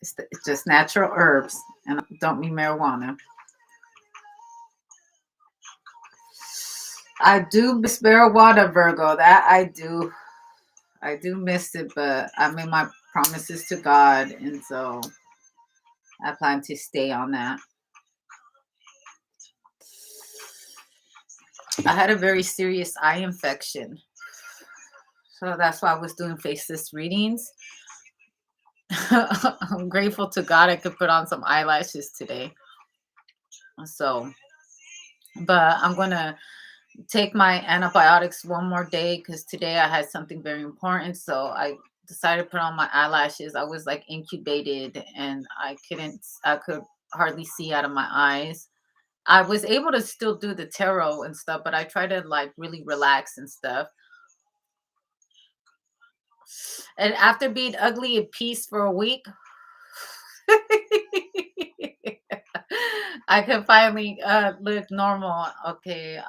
It's just natural herbs, and don't mean marijuana. I do miss marijuana, Virgo. That I do. I do miss it, but I made my promises to God, and so I plan to stay on that. I had a very serious eye infection, so that's why I was doing faceless readings. I'm grateful to God I could put on some eyelashes today. So, but I'm gonna take my antibiotics one more day because today I had something very important. So I decided to put on my eyelashes. I was like incubated and I could hardly see out of my eyes. I was able to still do the tarot and stuff, but I tried to like really relax and stuff. And after being ugly at peace for a week, I could finally look normal. Okay.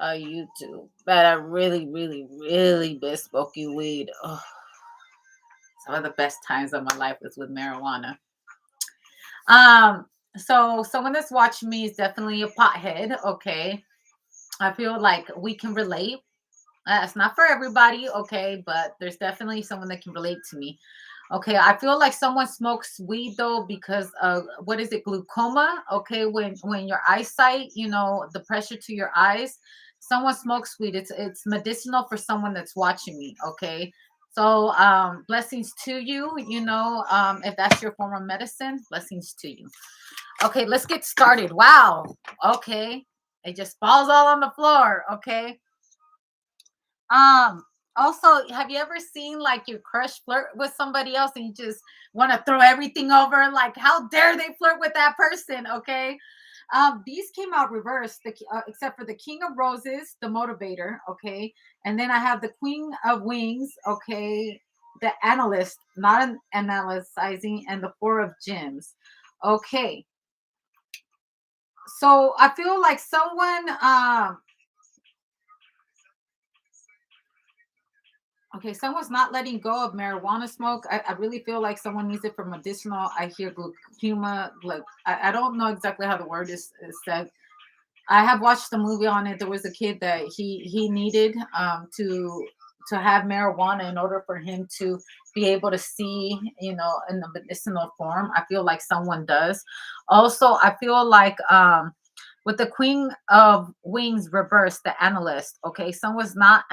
YouTube. But I really, really, really miss smoking weed. Oh, some of the best times of my life was with marijuana. Um, so someone that's watching me is definitely a pothead. Okay. I feel like we can relate. It's not for everybody, okay, but there's definitely someone that can relate to me. Okay, I feel like someone smokes weed though because of what is it, glaucoma? Okay, when your eyesight, the pressure to your eyes, someone smokes weed. It's medicinal for someone that's watching me. Okay, so blessings to you. If that's your form of medicine, blessings to you. Okay, let's get started. Wow. Okay, it just falls all on the floor. Okay. Um, Also, have you ever seen like your crush flirt with somebody else and you just want to throw everything over? Like, how dare they flirt with that person? Okay. These came out reversed, except for the King of Roses, the motivator. Okay. And then I have the Queen of Wings. Okay. The analyst, not an analyzing, and the Four of Gems. Okay. So I feel like someone, okay, someone's not letting go of marijuana smoke. I really feel like someone needs it for medicinal. I hear glaucoma. Like I don't know exactly how the word is said. I have watched the movie on it. There was a kid that he needed to have marijuana in order for him to be able to see, in the medicinal form. I feel like someone does. Also, I feel like with the Queen of Wings reversed, the analyst, okay, someone's not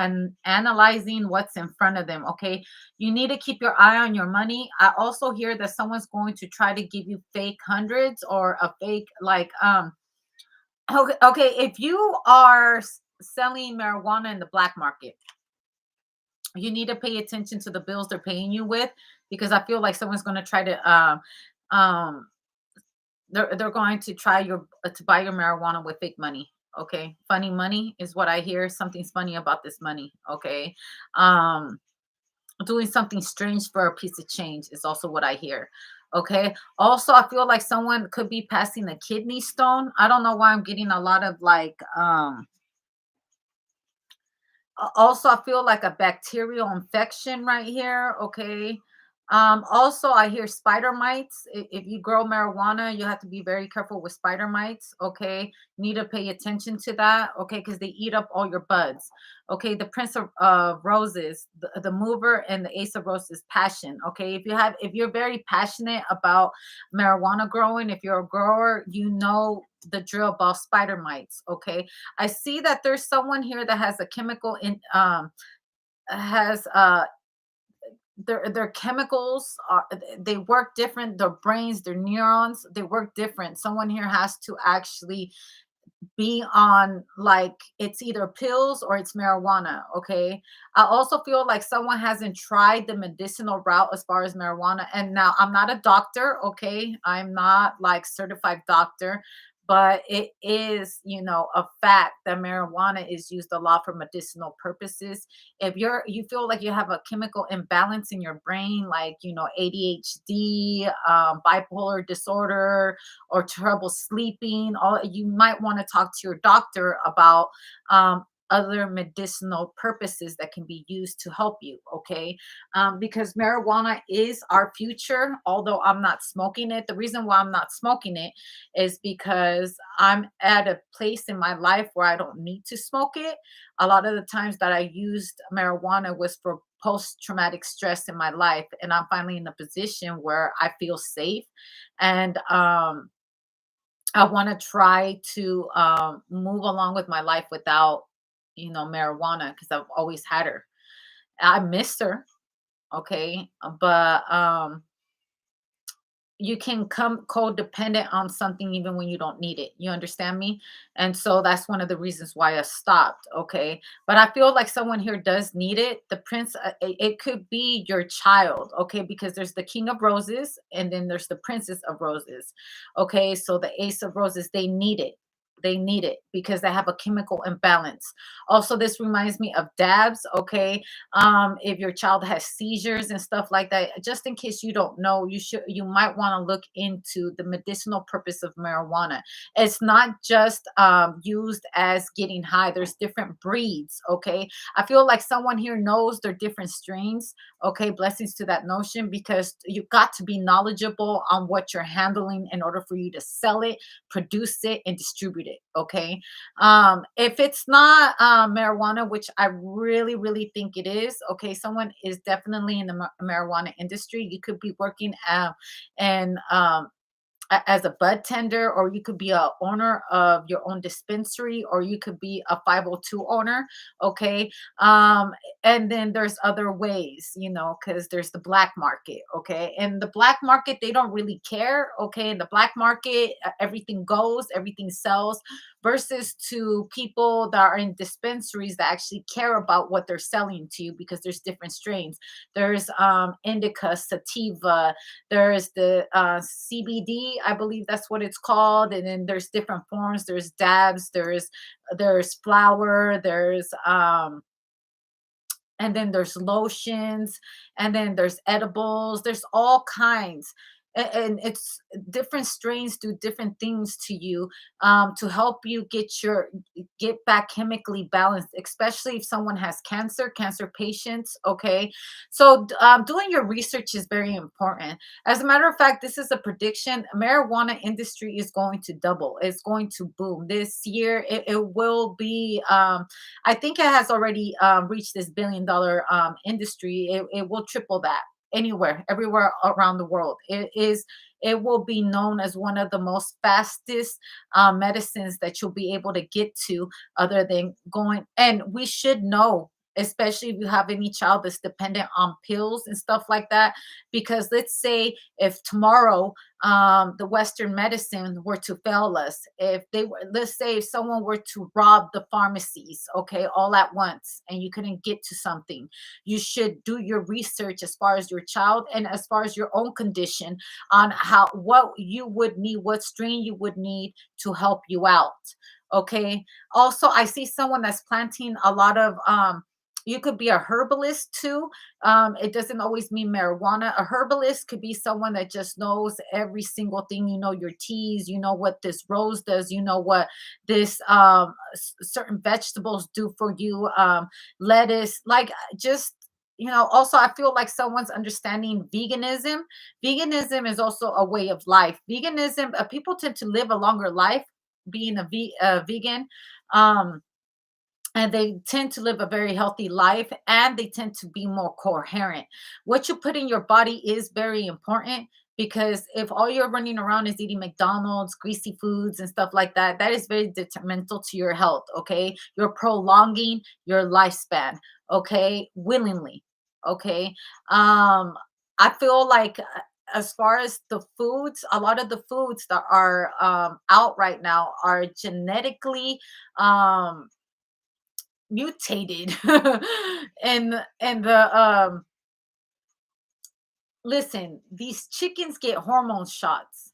analyzing what's in front of them. Okay, you need to keep your eye on your money. I also hear that someone's going to try to give you fake hundreds or a fake like okay, if you are selling marijuana in the black market, you need to pay attention to the bills they're paying you with, because I feel like someone's going to try to um they're going to try to buy your marijuana with fake money. Okay, funny money is what I hear. Something's funny about this money. Okay, um doing something strange for a piece of change is also what I hear. Okay. Also, I feel like someone could be passing a kidney stone. I don't know why I'm getting a lot of like also I feel like a bacterial infection right here. Okay. Also I hear spider mites. If you grow marijuana, you have to be very careful with spider mites. Okay, you need to pay attention to that. Okay, because they eat up all your buds. Okay, the Prince of Roses, the mover, and the Ace of Roses, passion. Okay, if you're very passionate about marijuana growing, if you're a grower, you know the drill about spider mites. Okay, I see that there's someone here that has a chemical in has their chemicals are, they work different, their brains, their neurons, they work different. Someone here has to actually be on, like, it's either pills or it's marijuana. Okay, I also feel like someone hasn't tried the medicinal route as far as marijuana. And now I'm not a doctor. Okay, I'm not like certified doctor, but it is, a fact that marijuana is used a lot for medicinal purposes. If you feel like you have a chemical imbalance in your brain, like, ADHD, bipolar disorder, or trouble sleeping, all, you might want to talk to your doctor about other medicinal purposes that can be used to help you. Okay. Because marijuana is our future, although I'm not smoking it. The reason why I'm not smoking it is because I'm at a place in my life where I don't need to smoke it. A lot of the times that I used marijuana was for post traumatic stress in my life. And I'm finally in a position where I feel safe. And I want to try to move along with my life without, marijuana, because I've always had her. I miss her, okay, but you can come codependent on something even when you don't need it. You understand me? And so that's one of the reasons why I stopped. Okay. But I feel like someone here does need it. The prince, it could be your child. Okay. Because there's the king of roses and then there's the princess of roses. Okay. So the ace of roses, they need it. They need it because they have a chemical imbalance. Also, this reminds me of dabs. Okay, if your child has seizures and stuff like that, just in case you don't know, you might want to look into the medicinal purpose of marijuana. It's not just used as getting high. There's different breeds. Okay, I feel like someone here knows their different strains. Okay, blessings to that notion, because you've got to be knowledgeable on what you're handling in order for you to sell it, produce it, and distribute it. Okay, if it's not marijuana, which I really, really think it is, okay, someone is definitely in the marijuana industry. You could be working and as a bud tender, or you could be a owner of your own dispensary, or you could be a 502 owner. Okay, um and then there's other ways, because there's the black market. Okay, and the black market, they don't really care. Okay, in the black market, everything goes, everything sells, versus to people that are in dispensaries that actually care about what they're selling to you, because there's different strains. There's indica, sativa, there's the CBD, I believe that's what it's called, and then there's different forms. There's dabs, there's flour, there's and then there's lotions, and then there's edibles. There's all kinds. And it's different strains do different things to you, to help you get back chemically balanced, especially if someone has cancer patients. Okay, so doing your research is very important. As a matter of fact, this is a prediction: marijuana industry is going to double. It's going to boom this year. It will be I think it has already reached this $1 billion industry. It will triple that anywhere, everywhere around the world. It will be known as one of the most fastest medicines that you'll be able to get to, other than going. And we should know, especially if you have any child that's dependent on pills and stuff like that, because let's say if tomorrow the Western medicine were to fail us, if they were, let's say if someone were to rob the pharmacies, okay, all at once, and you couldn't get to something, you should do your research as far as your child and as far as your own condition, on what you would need, what strain you would need to help you out. Okay. Also, I see someone that's planting a lot of you could be a herbalist too. It doesn't always mean marijuana. A herbalist could be someone that just knows every single thing. You know your teas. You know what this rose does. You know what this certain vegetables do for you. Lettuce, like just. Also, I feel like someone's understanding veganism. Veganism is also a way of life. Veganism, people tend to live a longer life being vegan. Um, and they tend to live a very healthy life, and they tend to be more coherent. What you put in your body is very important, because if all you're running around is eating McDonald's, greasy foods, and stuff like that, that is very detrimental to your health. Okay, you're prolonging your lifespan, okay, willingly. Okay, I feel like as far as the foods, a lot of the foods that are out right now are genetically mutated. And the listen, these chickens get hormone shots,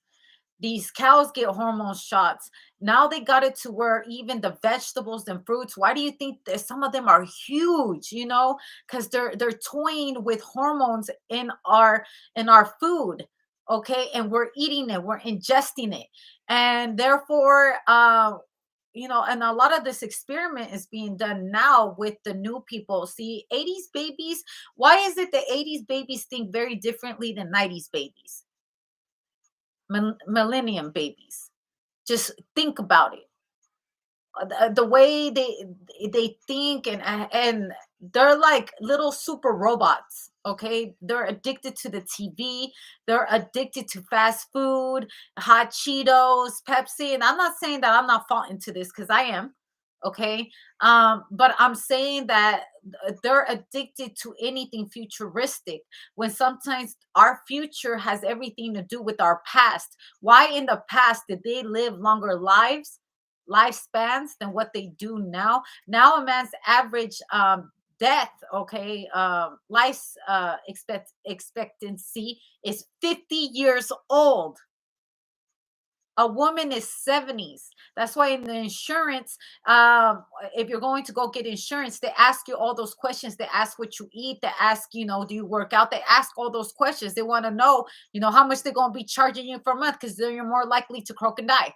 these cows get hormone shots. Now they got it to where even the vegetables and fruits, why do you think that some of them are huge? Because they're toying with hormones in our food. Okay, and we're eating it, we're ingesting it, and therefore and a lot of this experiment is being done now with the new people. See, 80s babies, why is it that 80s babies think very differently than 90s babies, millennium babies? Just think about it. The way they think, and they're like little super robots. Okay, they're addicted to the TV. They're addicted to fast food, hot Cheetos, Pepsi. And I'm not saying that I'm not falling into this, because I am. Okay, but I'm saying that they're addicted to anything futuristic, when sometimes our future has everything to do with our past. Why in the past did they live longer lifespans than what they do now? Now a man's average death, okay, expectancy is 50 years old. A woman is 70s. That's why in the insurance, if you're going to go get insurance, they ask you all those questions. They ask what you eat. They ask, do you work out? They ask all those questions. They want to know, how much they're going to be charging you for a month, because then you're more likely to croak and die.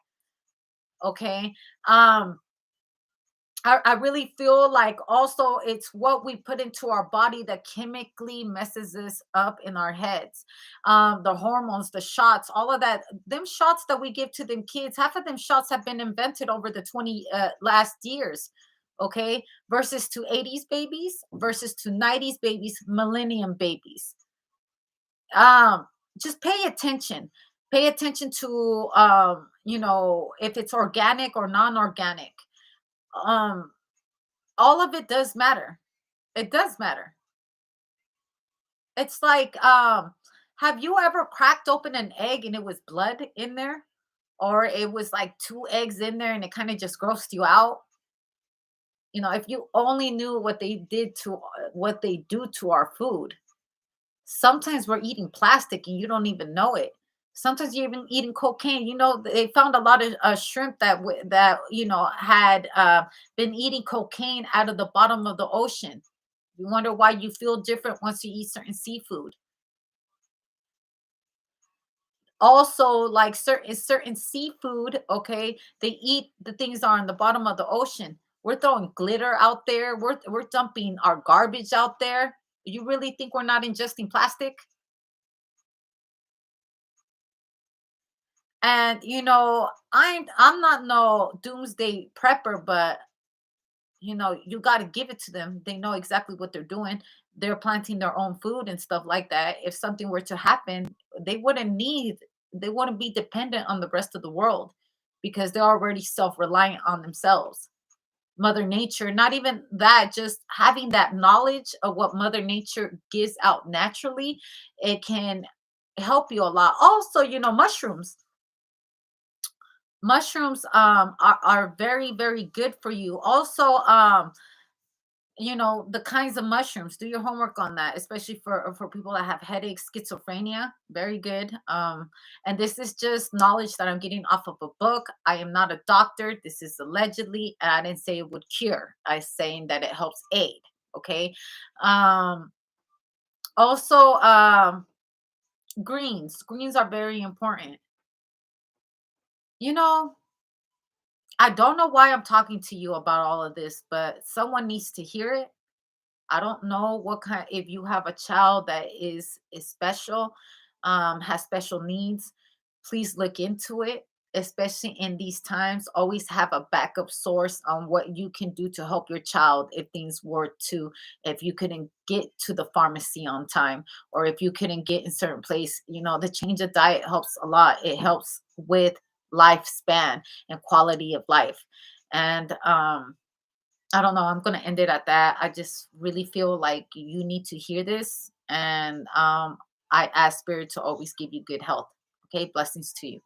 Okay. um I really feel like also it's what we put into our body that chemically messes us up in our heads. The hormones, the shots, all of that, them shots that we give to them kids, half of them shots have been invented over the 20 last years. Okay, versus to 80s babies, versus to 90s babies, millennium babies. um just pay attention to if it's organic or non-organic. um all of it does matter. It does matter. It's like, have you ever cracked open an egg and it was blood in there? Or it was like two eggs in there and it kind of just grossed you out? If you only knew what they do to our food. Sometimes we're eating plastic and you don't even know it. Sometimes you're even eating cocaine. They found a lot of shrimp that had been eating cocaine out of the bottom of the ocean. You wonder why you feel different once you eat certain seafood. Also, like certain seafood, okay, they eat the things that are on the bottom of the ocean. We're throwing glitter out there. We're dumping our garbage out there. You really think we're not ingesting plastic? And I'm not no doomsday prepper, but you got to give it to them. They know exactly what they're doing. They're planting their own food and stuff like that. If something were to happen, they wouldn't be dependent on the rest of the world, because they're already self-reliant on themselves. Mother Nature, not even that, just having that knowledge of what Mother Nature gives out naturally, it can help you a lot. Also, mushrooms are very, very good for you. Also, the kinds of mushrooms, do your homework on that, especially for people that have headaches, schizophrenia. Very good. And this is just knowledge that I'm getting off of a book. I am not a doctor. This is allegedly, and I didn't say it would cure. I saying that it helps aid. Okay. um Also, greens are very important. you know I don't know why I'm talking to you about all of this, but someone needs to hear it. I don't know what kind, if you have a child that is special, has special needs, please look into it, especially in these times. Always have a backup source on what you can do to help your child if things were to, if you couldn't get to the pharmacy on time, or if you couldn't get in certain place, the change of diet helps a lot. It helps with lifespan and quality of life. And I don't know. I'm going to end it at that. I just really feel like you need to hear this. And I ask Spirit to always give you good health. Okay. Blessings to you.